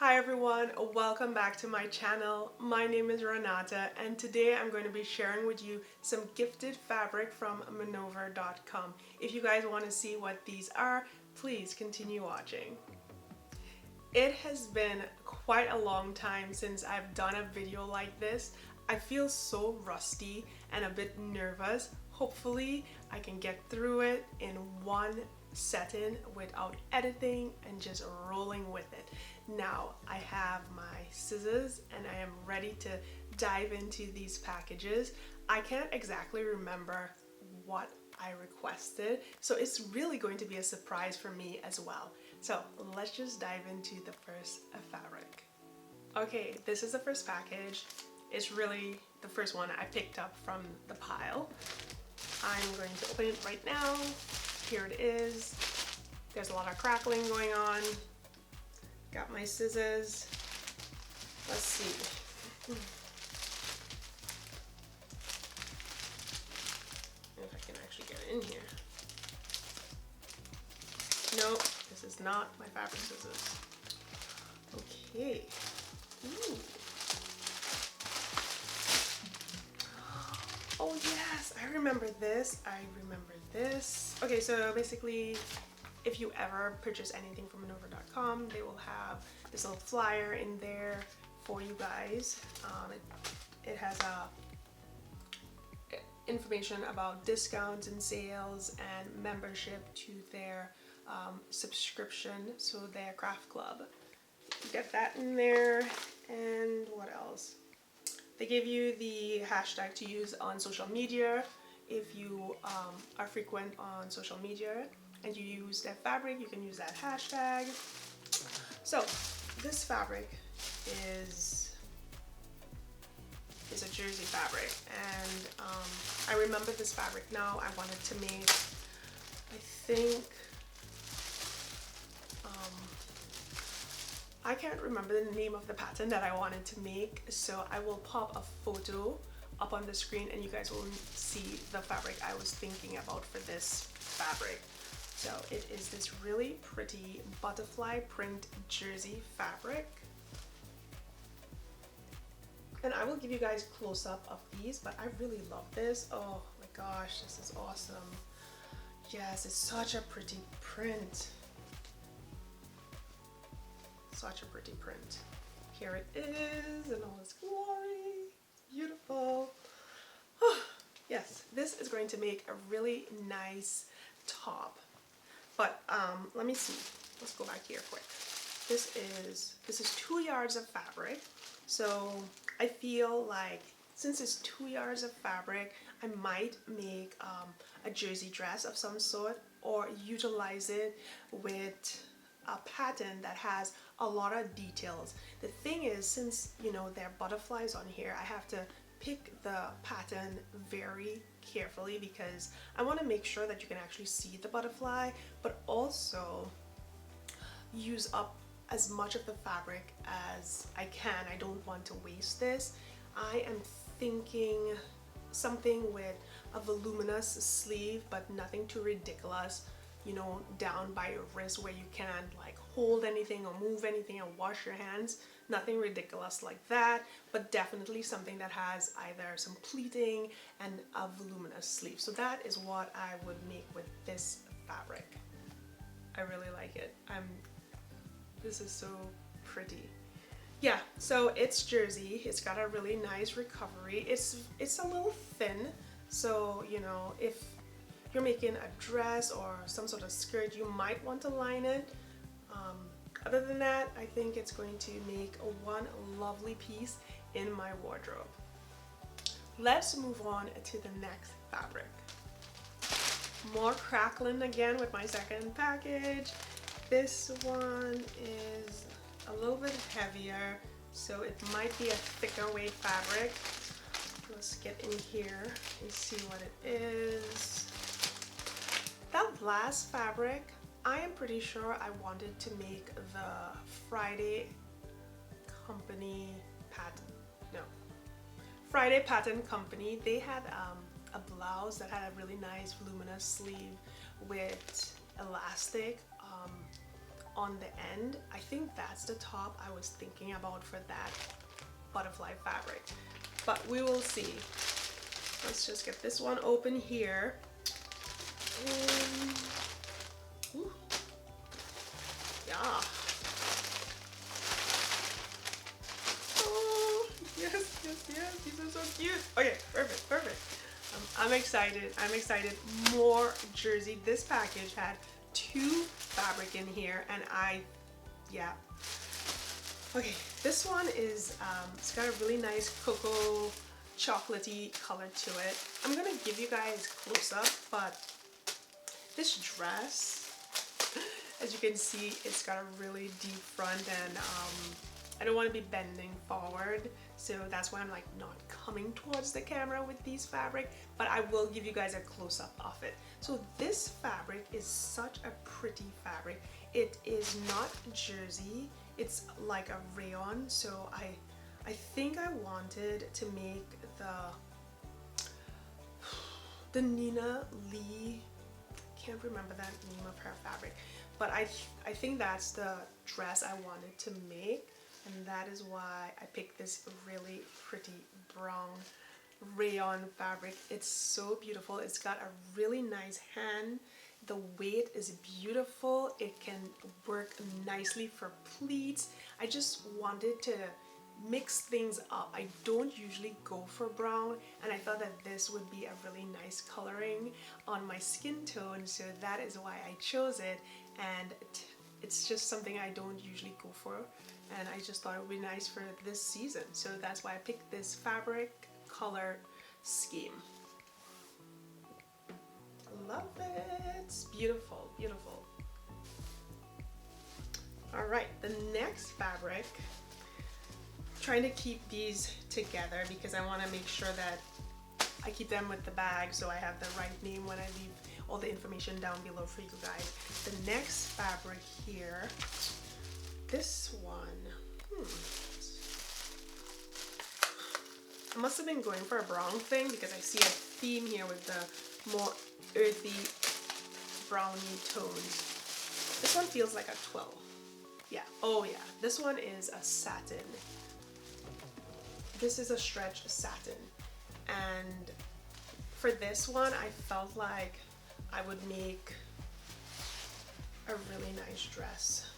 Hi everyone, welcome back to my channel. My name is Renata and today I'm going to be sharing with you some gifted fabric from Manover.com. If you guys want to see what these are, please continue watching. It has been quite a long time since I've done a video like this. I feel so rusty and a bit nervous. Hopefully I can get through it in one setting without editing and just rolling with it. Now I have my scissors and I am ready to dive into these packages. I can't exactly remember what I requested, so it's really going to be a surprise for me as well. So let's just dive into the first fabric. Okay, this is the first package. It's really the first one I picked up from the pile. I'm going to open it right now. Here it is. There's a lot of crackling going on. Got my scissors. Let's see. If I can actually get it in here. Nope, this is not my fabric scissors. Okay. Ooh. Oh yes, I remember this. Okay, so basically, if you ever purchase anything from Manover.com, they will have this little flyer in there for you guys. It has information about discounts and sales and membership to their subscription, so their craft club. You get that in there, and what else? They give you the hashtag to use on social media if you are frequent on social media and you use that fabric, you can use that hashtag. So this fabric is a jersey fabric, and I remember this fabric now. I wanted to make, I think, I can't remember the name of the pattern that I wanted to make, so I will pop a photo up on the screen and you guys will see the fabric I was thinking about for this fabric. So it is this really pretty butterfly print jersey fabric. And I will give you guys a close-up of these, but I really love this. Oh my gosh, this is awesome. Yes, it's such a pretty print. Such a pretty print. Here it is in all its glory. It's beautiful. Oh, yes, this is going to make a really nice top. But let me see. Let's go back here quick. This is 2 yards of fabric. So I feel like since it's 2 yards of fabric, I might make a jersey dress of some sort or utilize it with a pattern that has a lot of details. The thing is, since there are butterflies on here, I have to pick the pattern very carefully because I want to make sure that you can actually see the butterfly, but also use up as much of the fabric as I can. I don't want to waste this. I am thinking something with a voluminous sleeve, but nothing too ridiculous, down by your wrist where you can't like hold anything or move anything or wash your hands. Nothing ridiculous like that, but definitely something that has either some pleating and a voluminous sleeve. So that is what I would make with this fabric. I really like it. This is so pretty. Yeah, so it's jersey. It's got a really nice recovery. It's a little thin, so if you're making a dress or some sort of skirt, you might want to line it. Other than that, I think it's going to make one lovely piece in my wardrobe. Let's move on to the next fabric. More crackling again with my second package. This one is a little bit heavier, so it might be a thicker weight fabric. Let's get in here and see what it is. That last fabric, I am pretty sure I wanted to make the Friday Company pattern. No, Friday Pattern Company. They had a blouse that had a really nice voluminous sleeve with elastic on the end. I think that's the top I was thinking about for that butterfly fabric, but we will see. Let's just get this one open here. Ooh. Yeah. Oh, yes, yes, yes. These are so cute. Okay, perfect, perfect. I'm excited. I'm excited. More jersey. This package had 2 fabric in here, and yeah. Okay, this one is, it's got a really nice cocoa chocolatey color to it. I'm gonna give you guys close up, but this dress, as you can see, it's got a really deep front, and I don't want to be bending forward, so that's why I'm like not coming towards the camera with these fabric, but I will give you guys a close-up of it. So this fabric is such a pretty fabric. It is not jersey, it's like a rayon, so I think I wanted to make the Nina Lee, can't remember that name of her fabric, but I think that's the dress I wanted to make, and that is why I picked this really pretty brown rayon fabric. It's so beautiful. It's got a really nice hand. The weight is beautiful. It can work nicely for pleats. I just wanted to mix things up. I don't usually go for brown, and I thought that this would be a really nice coloring on my skin tone, so that is why I chose it. And it's just something I don't usually go for, and I just thought it would be nice for this season, so that's why I picked this fabric color scheme. Love it. It's beautiful, beautiful. All right, the next fabric, trying to keep these together because I want to make sure that I keep them with the bag so I have the right name when I leave all the information down below for you guys. The next fabric here, this one, I must have been going for a brown thing because I see a theme here with the more earthy browny tones. This one feels like a 12. Yeah, oh yeah, this one is a satin. This is a stretch satin, and for this one I felt like I would make a really nice dress.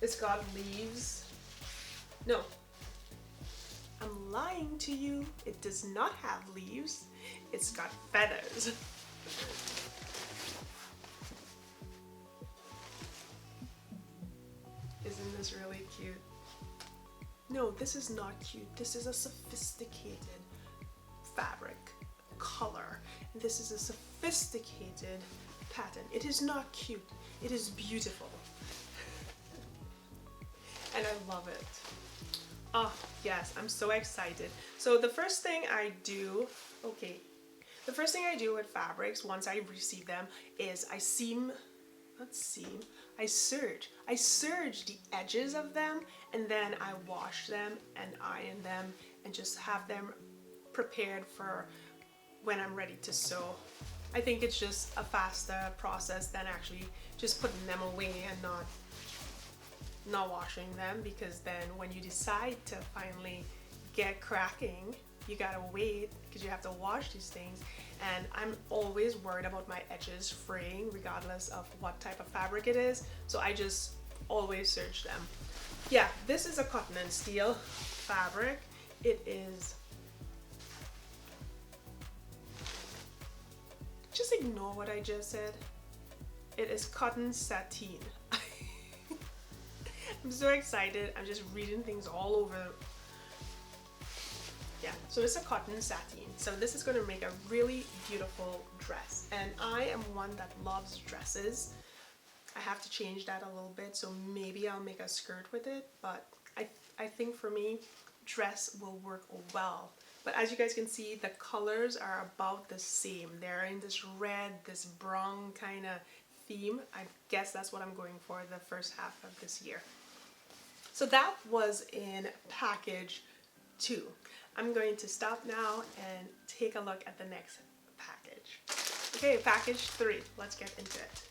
It's got leaves. No, I'm lying to you. It does not have leaves. It's got feathers. Isn't this really cute? No, this is not cute. This is a sophisticated fabric color. This is a sophisticated pattern. It is not cute. It is beautiful. And I love it. Oh, yes, I'm so excited. So the first thing I do, with fabrics once I receive them is I serge the edges of them, and then I wash them and iron them and just have them prepared for when I'm ready to sew. I think it's just a faster process than actually just putting them away and not washing them, because then when you decide to finally get cracking, you gotta wait because you have to wash these things, and I'm always worried about my edges fraying regardless of what type of fabric it is, so I just always serge them. Yeah, this is a cotton and steel fabric. It is, just ignore what I just said. It is cotton sateen. I'm so excited. I'm just reading things all over. Yeah, so it's a cotton sateen. So this is going to make a really beautiful dress. And I am one that loves dresses. I have to change that a little bit, so maybe I'll make a skirt with it. But I think for me, dress will work well. But as you guys can see, the colors are about the same. They're in this red, this brown kind of theme. I guess that's what I'm going for the first half of this year. So that was in package 2. I'm going to stop now and take a look at the next package. Okay, package 3. Let's get into it.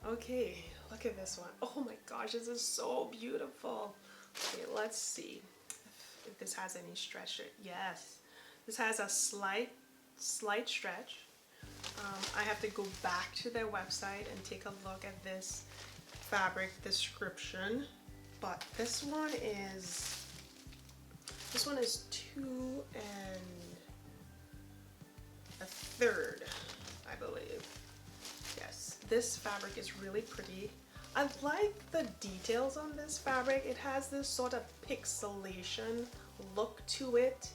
Okay, look at this one. Oh my gosh, this is so beautiful. Okay, let's see if this has any stretch. Yes, this has a slight stretch. I have to go back to their website and take a look at this fabric description, but this one is 2 1/3, I believe. Yes, this fabric is really pretty. I like the details on this fabric. It has this sort of pixelation look to it,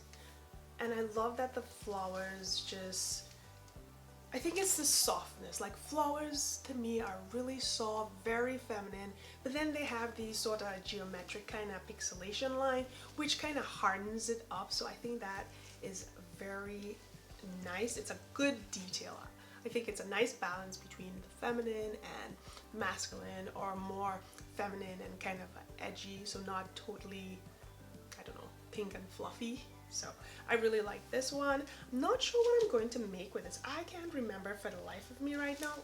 and I love that the flowers just, I think it's the softness. Like, flowers to me are really soft, very feminine, but then they have these sort of geometric kind of pixelation line, which kind of hardens it up. So I think that is very nice. It's a good detail. I think it's a nice balance between the feminine and masculine, or more feminine and kind of edgy, so not totally, I don't know, pink and fluffy. So I really like this one. I'm not sure what I'm going to make with this. I can't remember for the life of me right now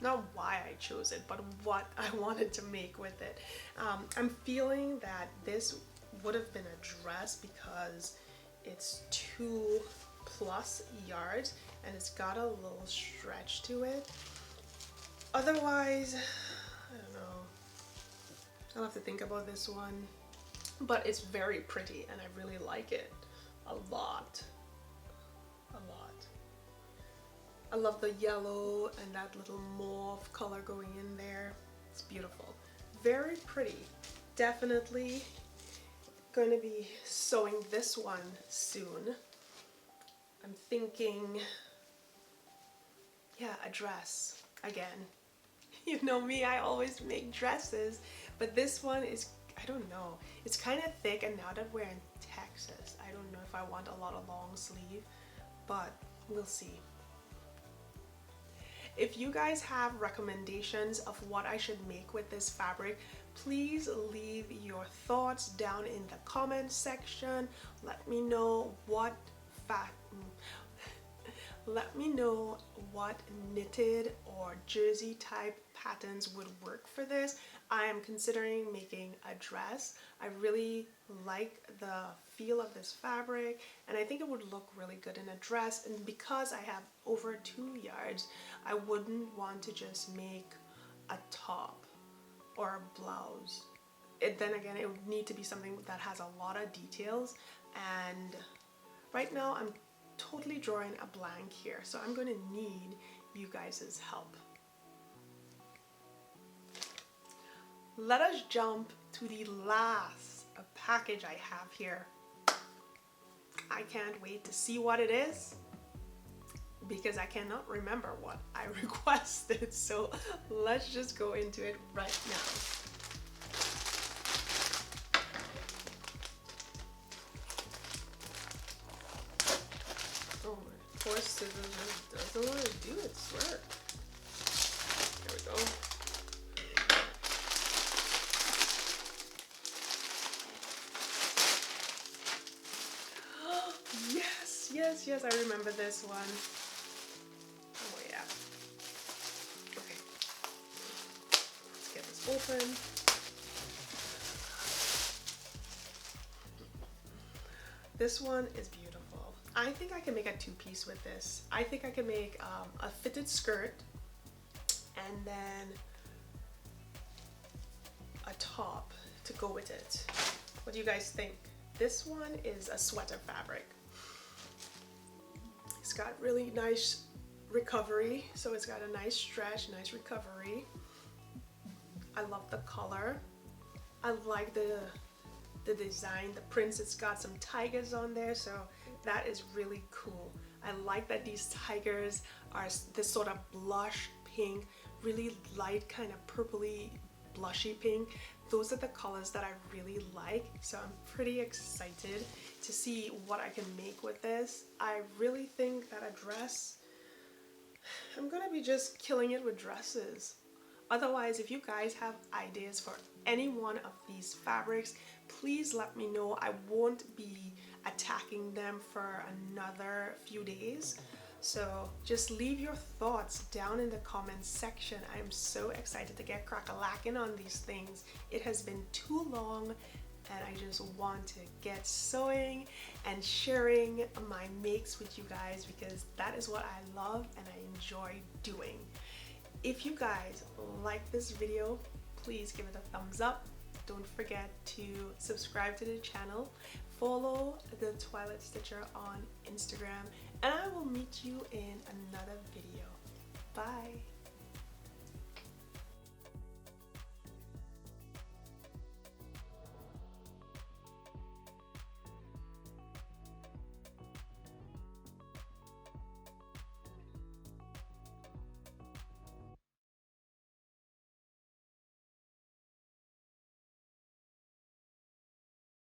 not why I chose it, but what I wanted to make with it. I'm feeling that this would have been a dress because it's 2+ yards and it's got a little stretch to it. Otherwise, I don't know. I'll have to think about this one. But it's very pretty and I really like it a lot. I love the yellow and that little mauve color going in there. It's beautiful. Very pretty. Definitely going to be sewing this one soon. I'm thinking, yeah, a dress again. You know me, I always make dresses, but this one is, I don't know, it's kind of thick, and now that we're in Texas, I don't know if I want a lot of long sleeve, but we'll see. If you guys have recommendations of what I should make with this fabric, please leave your thoughts down in the comment section. Let me know what knitted or jersey type patterns would work for this. I am considering making a dress. I really like the feel of this fabric and I think it would look really good in a dress, and because I have over 2 yards, I wouldn't want to just make a top or a blouse. Then again, it would need to be something that has a lot of details, and right now I'm totally drawing a blank here, so I'm going to need you guys' help. Let us jump to the last package I have here. I can't wait to see what it is because I cannot remember what I requested, so let's just go into it right now. Oh, my poor scissors just doesn't want to do its work. There we go. Yes, I remember this one. Oh yeah. Okay. Let's get this open. This one is beautiful. I think I can make a 2-piece with this. I think I can make a fitted skirt and then a top to go with it. What do you guys think? This one is a sweater fabric. It's got really nice recovery, so it's got a nice stretch, nice recovery. I love the color. I like the design, the prints. It's got some tigers on there, so that is really cool. I like that these tigers are this sort of blush pink, really light kind of purpley blushy pink. Those are the colors that I really like, so I'm pretty excited to see what I can make with this. I really think that a dress, I'm gonna be just killing it with dresses. Otherwise, if you guys have ideas for any one of these fabrics, please let me know. I won't be attacking them for another few days, So just leave your thoughts down in the comments section. I'm so excited to get crack-a-lacking on these things. It has been too long and I just want to get sewing and sharing my makes with you guys because that is what I love and I enjoy doing. If you guys like this video, please give it a thumbs up. Don't forget to subscribe to the channel, follow the Twilight Stitcher on Instagram, and I will meet you in another video.